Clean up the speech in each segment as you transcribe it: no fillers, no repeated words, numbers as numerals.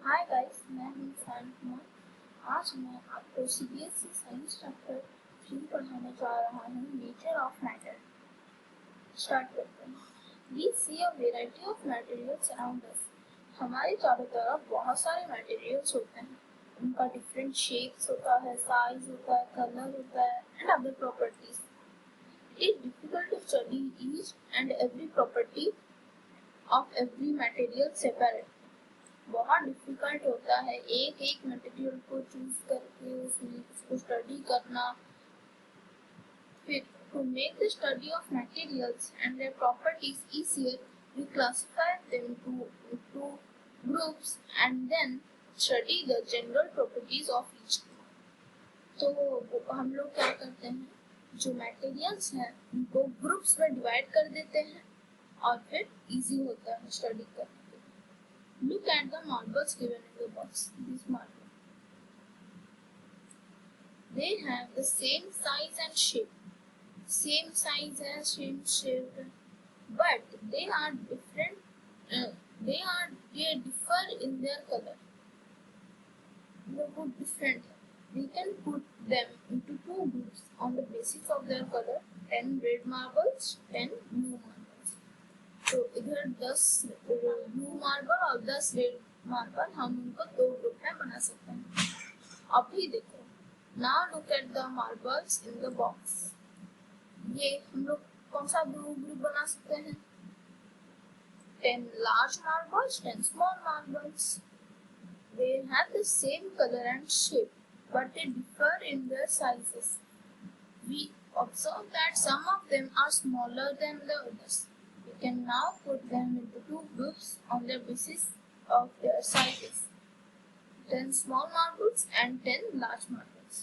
Hi guys, मैं हूं सान कुमार। आज मैं आपको सीबीएसई साइंस चैप्टर 3 पढ़ाने जा रहा हूं, नेचर ऑफ मैटर। स्टार्ट करते हैं। We see a variety of materials around us. हमारे चारों तरफ बहुत सारे मटेरियल्स होते हैं। उनका डिफरेंट शेप्स होता है, साइज होता है, कलर होता है and other properties. It is difficult to study each and every property of every material separate. बहुत डिफिकल्ट होता है एक एक मटेरियल को चूज करके उसको स्टडी करना। फिर to make the study of materials and their properties easier, we classify them to groups and then study the general properties of each. तो हम लोग क्या करते हैं, जो मटेरियल्स हैं उनको ग्रुप्स में डिवाइड कर देते हैं और फिर इजी होता है स्टडी करना। Look at the marbles given in the box. These marbles. They have the same size and shape. Same size and same shape. But they are different. They differ in their color. They are different. We can put them into two groups on the basis of their color. 10 red marbles, 10 blue marbles. तो इधर 10 blue marble और 10 red marble, हम उनको दो group में बना सकते हैं। अभी देखो, now look at the marbles in the box. ये हम लोग कौन सा ग्रुप बना सकते हैं? 10 large marbles, 10 small marbles. They have the same color and shape, but they differ in their sizes. We observe that some of them are smaller than the others. We can now put them into two groups on the basis of their sizes, 10 small marbles and 10 large marbles.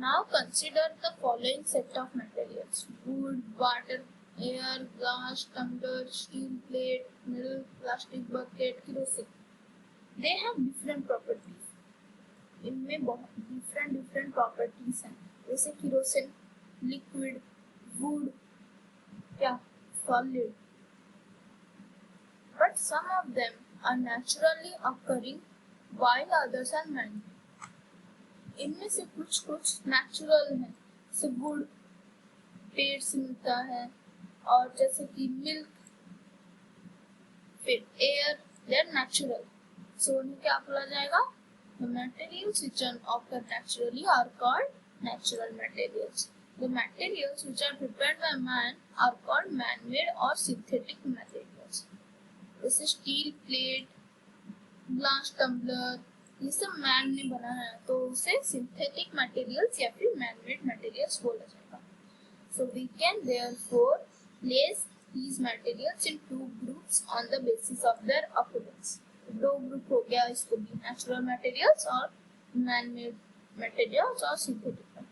Now consider the following set of materials: wood, water, air, glass, tumbler, steel plate, milk, plastic bucket, kerosene. They have different properties. इनमें बहुत different properties हैं, जैसे kerosene, liquid, wood, क्या solid. But some of them are naturally occurring while others are man-made. इनमें से कुछ natural हैं, जैसे वुड पेड़ से मिलता है, और जैसे कि मिल्क, फिर एयर, दे आर नेचुरल। सो उन्हें क्या बोला जाएगा? The materials which are occur naturally are called natural materials. The materials which are prepared by man are called man-made or synthetic materials. जैसे स्टील प्लेट, ग्लास टम्बलर, ये सब man ने बनाया है, तो उसे सिंथेटिक मटेरियल्स या फिर मैन-मेड मटेरियल्स बोला जाएगा। So we can therefore place these materials in two groups on the basis of their occurrence. दो ग्रुप हो गया, इसको भी नेचुरल मटेरियल्स और मैन-मेड मटेरियल्स और synthetic materials.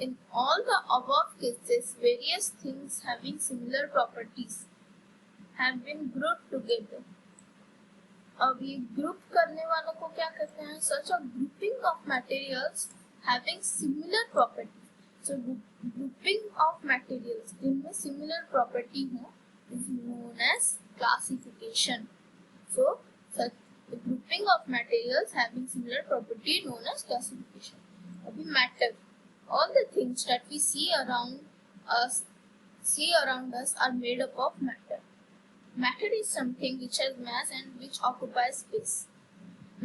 In all the above cases, various things having similar properties have been grouped together. अब ये group करने वालों को क्या कहते हैं? Such a grouping of materials having similar properties. So grouping of materials जिनमें similar property हो is known as classification. So such the grouping of materials having similar property known as classification. अभी matter, all the things that we see around us are made up of matter. Matter is something which has mass and which occupies space.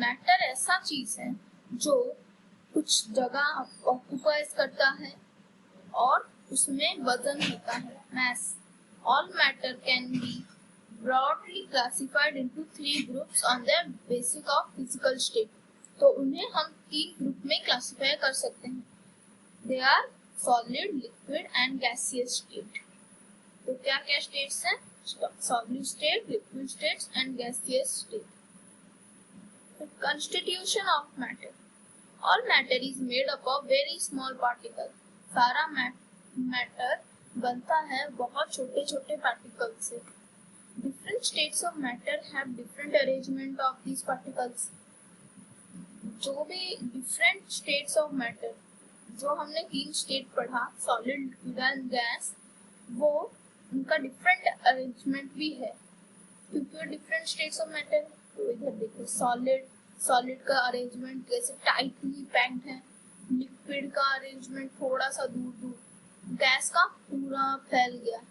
Matter ऐसा चीज है जो कुछ जगह occupies करता है और उसमें वजन होता है, mass. All matter can be broadly classified into three groups on the basis of physical state. तो उन्हें हम तीन ग्रुप में क्लासिफाई कर सकते हैं. They are solid, liquid and gaseous state. तो क्या क्या states हैं? Solid state, liquid states and gaseous state. The constitution of matter. All matter is made up of very small particles. सारा matter बनता है बहुत छोटे छोटे particles से. Different states of matter have different arrangement of these particles. जो भी different states of matter, जो हमने तीन स्टेट पढ़ा, सॉलिड, लिक्विड एंड गैस, वो उनका डिफरेंट अरेंजमेंट भी है. क्योंकि डिफरेंट स्टेट्स ऑफ मैटर। तो इधर देखो सॉलिड, सॉलिड का अरेंजमेंट कैसे टाइटली पैक्ड है, लिक्विड का अरेंजमेंट थोड़ा सा दूर दूर, गैस का पूरा फैल गया।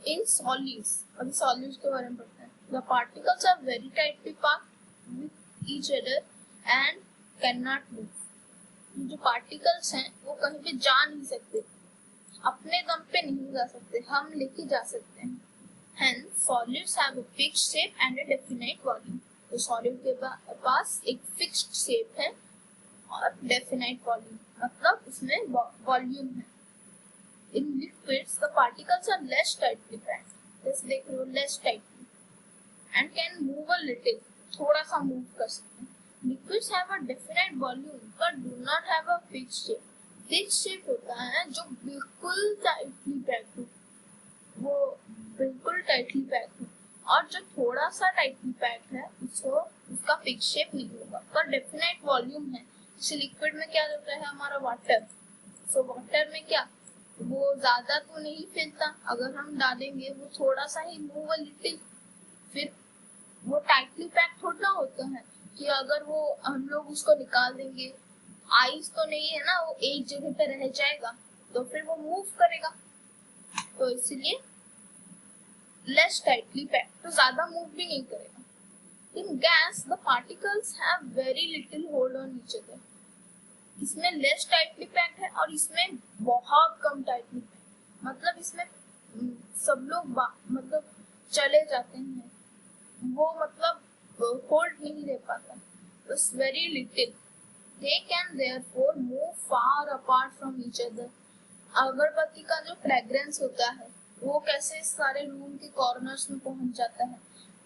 इन सॉलिड्स, अभी सॉलिड्स के बारे में पढ़ते हैं। The particles are very tightly packed with each other and can not move. जो पार्टिकल्स हैं वो कहीं पे जा नहीं सकते, अपने दम पे नहीं जा सकते, हम लेके जा सकते हैं। Hence, solids have a fixed shape and a definite volume. तो सॉलिड के पास एक फिक्स्ड शेप है और डेफिनाइट वॉल्यूम, मतलब उसमें वॉल्यूम है। In liquids, the particles are less tightly packed. जैसे देख रहे हो less tightly and can move a little. थोड़ा सा मूव कर सकते हैं। Liquids have a definite volume but do not have a fixed shape. Fixed shape होता है जो बिल्कुल टाइटली पैक्ड हो, वो बिल्कुल टाइटली पैक्ड हो, और जो थोड़ा सा टाइटली पैक्ड है उसको उसका फिक्स शेप नहीं होगा पर डेफिनेट वॉल्यूम है। जैसे लिक्विड में क्या होता है हमारा वाटर, सो वाटर में क्या वो ज्यादा तो नहीं फैलता, अगर हम डालेंगे वो थोड़ा सा ही मूव लिटिल, फिर वो टाइटली पैक्ड थोड़ा होता है कि अगर वो हम लोग उसको निकाल देंगे, आइस तो नहीं है ना, वो एक जगह पे रह जाएगा तो फिर वो मूव करेगा, तो इसलिए लेस टाइटली पैक्ड, तो ज्यादा मूव भी नहीं करेगा। इन gas the particles have very little hold on each other. इसमें लेस टाइटली पैक्ड है और इसमें बहुत कम टाइटली पैक्ड, मतलब इसमें सब लोग मतलब चले जाते हैं, वो मतलब होल्ड नहीं ले पाता, बस very little. They can therefore move far apart from each other. अगरबत्ती का जो फ्रेग्रेंस होता है वो कैसे सारे रूम के कॉर्नर्स में पहुंच जाता है,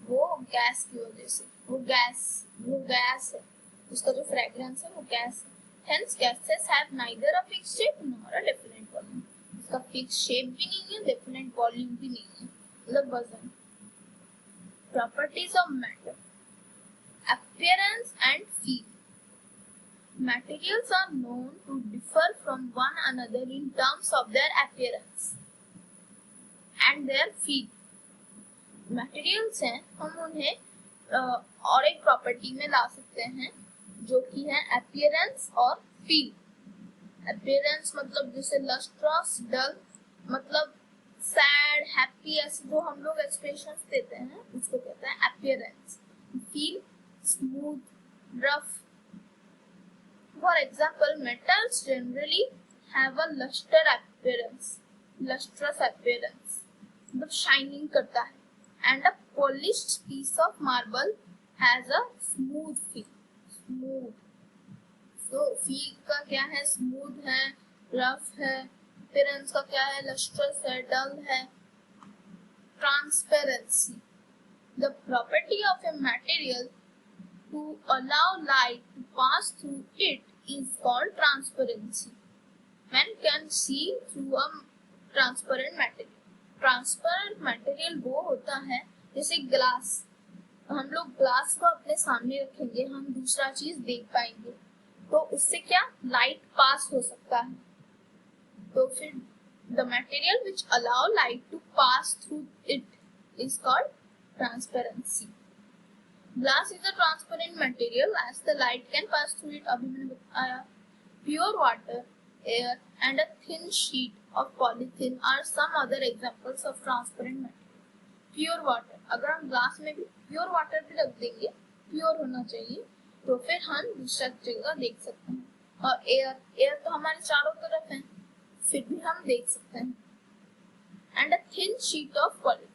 वो गैस की वजह से, वो गैस है, उसका जो फ्रेग्रेंस है वो गैस है। Hence gases have neither a fixed shape nor a definite volume. इसका fixed shape भी नहीं है, definite volume भी नहीं है, मतलब वजन। Properties of matter, appearance and feel. Materials are known to differ from one another in terms of their appearance and their feel. Materials हैं, हम उन्हें और एक प्रॉपर्टी में ला सकते हैं जो कि है appearance और feel. Appearance मतलब जैसे lustrous, dull, मतलब sad, happy, ऐसे जो हम लोग expressions देते हैं उसको कहते हैं appearance. Feel, smooth, rough. For example, metals generally have a lustrous appearance, मतलब shining करता है, and a polished piece of marble has a smooth feel. Smooth. So feel का क्या है, smooth है, rough है, appearance का क्या है, lustrous है, dull है, transparency. The property of a material to allow light to pass through it is called transparency. Man can see through a transparent material. Transparent material वो होता है जैसे ग्लास, हम लोग ग्लास को अपने सामने रखेंगे, हम दूसरा चीज देख पाएंगे, तो उससे क्या लाइट पास हो सकता है, तो फिर the material which allow light to pass through it is called transparency. Glass is a transparent material as the light can pass through it. अभी मैंने बताया pure water, air and a thin sheet of polythene are some other examples of transparent material. Pure water, अगर हम glass में भी pure water भी रख देंगे, pure होना चाहिए, तो फिर हम दूसरा जगह देख सकते हैं। और एयर तो हमारे चारों तरफ है, फिर भी हम देख सकते हैं। And a thin sheet of polythene.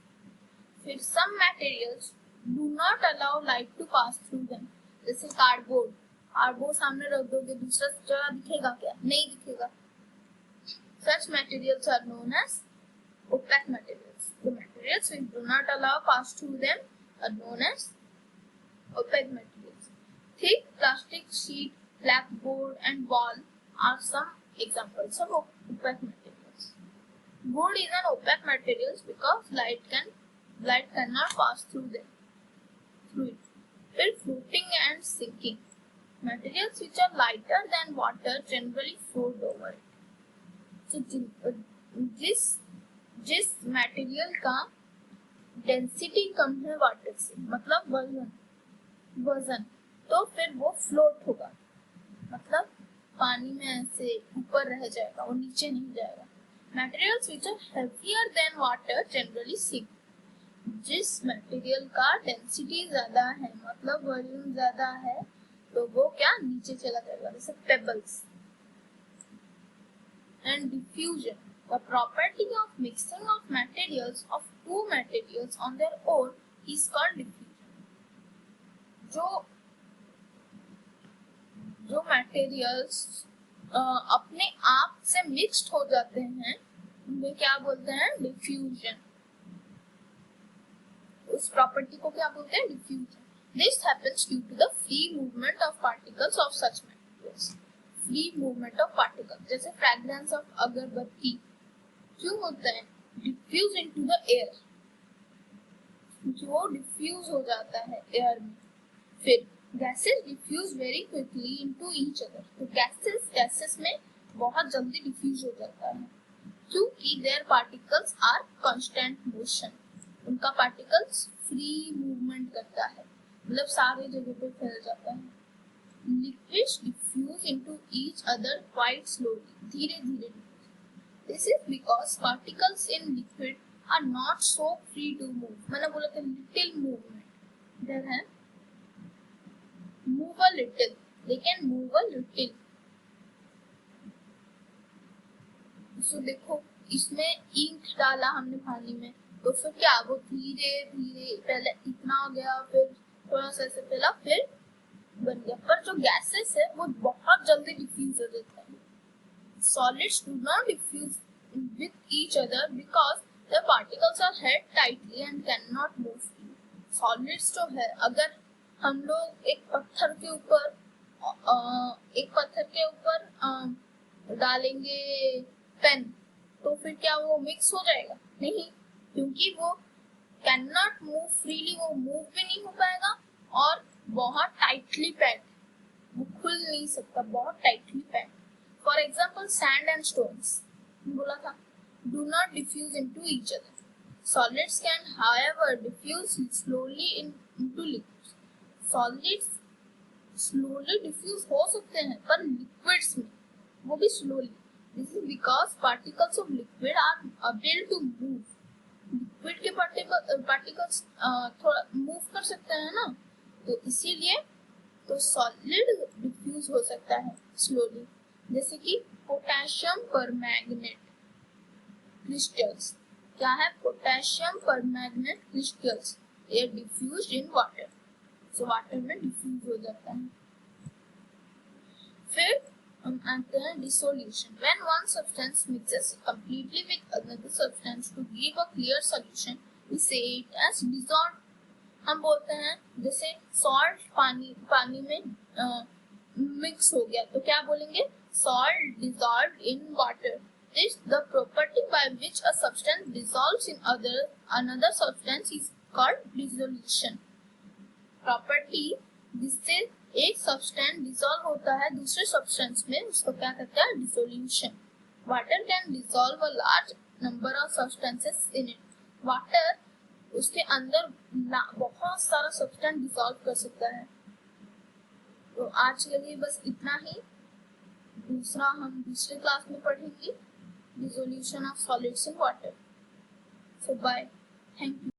फिर some materials do not allow light to pass through them. जैसे कार्डबोर्ड सामने रख दोगे, दूसरा जगह दिखेगा क्या? नहीं दिखेगा। Such materials are known as opaque materials. The materials which do not allow pass through them are known as opaque materials. Thick plastic sheet, blackboard and wall are some examples of opaque materials. Wood is an opaque material because light cannot pass through it. Then floating and sinking. Materials which are lighter than water generally float over it. So this जिस material का density कम है water से, मतलब वजन, तो फिर वो float होगा, मतलब पानी में ऐसे ऊपर रह जाएगा, वो नीचे नहीं जाएगा। Materials which are heavier than water generally sink. जिस मटेरियल का डेंसिटी ज्यादा है, मतलब वॉल्यूम ज्यादा है, तो वो क्या नीचे चला जाएगा, जैसे pebbles. And diffusion, the property of mixing of materials of two materials on their own is called diffusion. जो मटेरियल्स अपने आप से मिक्स्ड हो जाते हैं, उन्हें क्या बोलते हैं, डिफ्यूजन। उस प्रॉपर्टी को क्या बोलते हैं, diffusion. This happens due to the free movement of particles of such materials. Free movement of particles, जैसे फ्रेग्रेंस ऑफ अगरबत्ती क्यों होता है, डिफ्यूज इनटू द एयर, जो डिफ्यूज हो जाता है एयर में। फिर gases diffuse very quickly into each other, तो गैसेस में बहुत जल्दी डिफ्यूज हो जाता है, क्योंकि their particles are constant motion. उनका पार्टिकल्स फ्री मूवमेंट करता है, मतलब सारे जगह पे फैल जाता है। Liquids diffuse into each other quite slowly, धीरे धीरे। This is because particles in liquid are not so free to move. मैंने बोला था लिटिल मूवमेंट, देयर है move a little, they can move a little. So देखो, इसमें ink डाला हमने पानी में, तो फिर क्या, वो धीरे धीरे पहले इतना हो गया, फिर थोड़ा सा ऐसे फैला, फिर बन गया। पर जो गैसेस है वो बहुत जल्दी डिफ्यूज हो जाता है। Solids do not diffuse with each other because the particles are held tightly and can not move freely. Solids जो है, अगर हम लोग एक पत्थर के ऊपर डालेंगे पेन, तो फिर क्या वो मिक्स हो जाएगा, नहीं, क्योंकि वो कैन नॉट मूव फ्रीली, वो मूव भी नहीं हो पाएगा और बहुत टाइटली पैक्ड, वो खुल नहीं सकता, बहुत tightly packed. For example sand and stones, बोला था do not diffuse into each other. Solids can however diffuse slowly into liquids. Solids slowly diffuse हो सकते हैं, पर लिक्विड्स में वो भी slowly. This is because particles of liquid are able to move. Liquid के पार्टिकल्स थोड़ा मूव कर सकते हैं ना, तो इसीलिए तो सॉलिड डिफ्यूज हो सकता है स्लोली। जैसे कि पोटेशियम परमैंगनेट क्रिस्टल्स, क्या है, पोटेशियम परमैंगनेट क्रिस्टल्स, ये डिफ्यूज्ड इन वाटर, सो वाटर में डिफ्यूज हो जाता है। फिर हम आते हैं dissolution. When one substance mixes completely with another substance to give a clear solution, we say it as dissolved. हम बोलते हैं जैसे salt पानी में मिक्स हो गया, तो क्या बोलेंगे, salt dissolved in water. This the property by which a substance dissolves in another substance is called dissolution. Property जिससे एक सब्सटेंस डिसॉल्व होता है दूसरे सब्सटेंस में, उसको क्या कहते हैं, dissolution. Water can dissolve a large number of substances in it. Water उसके अंदर बहुत सारा सब्सटेंस डिसॉल्व कर सकता है। तो आज के लिए बस इतना ही, दूसरा हम दूसरे क्लास में पढ़ेंगे dissolution of solids in water. So bye, thank you.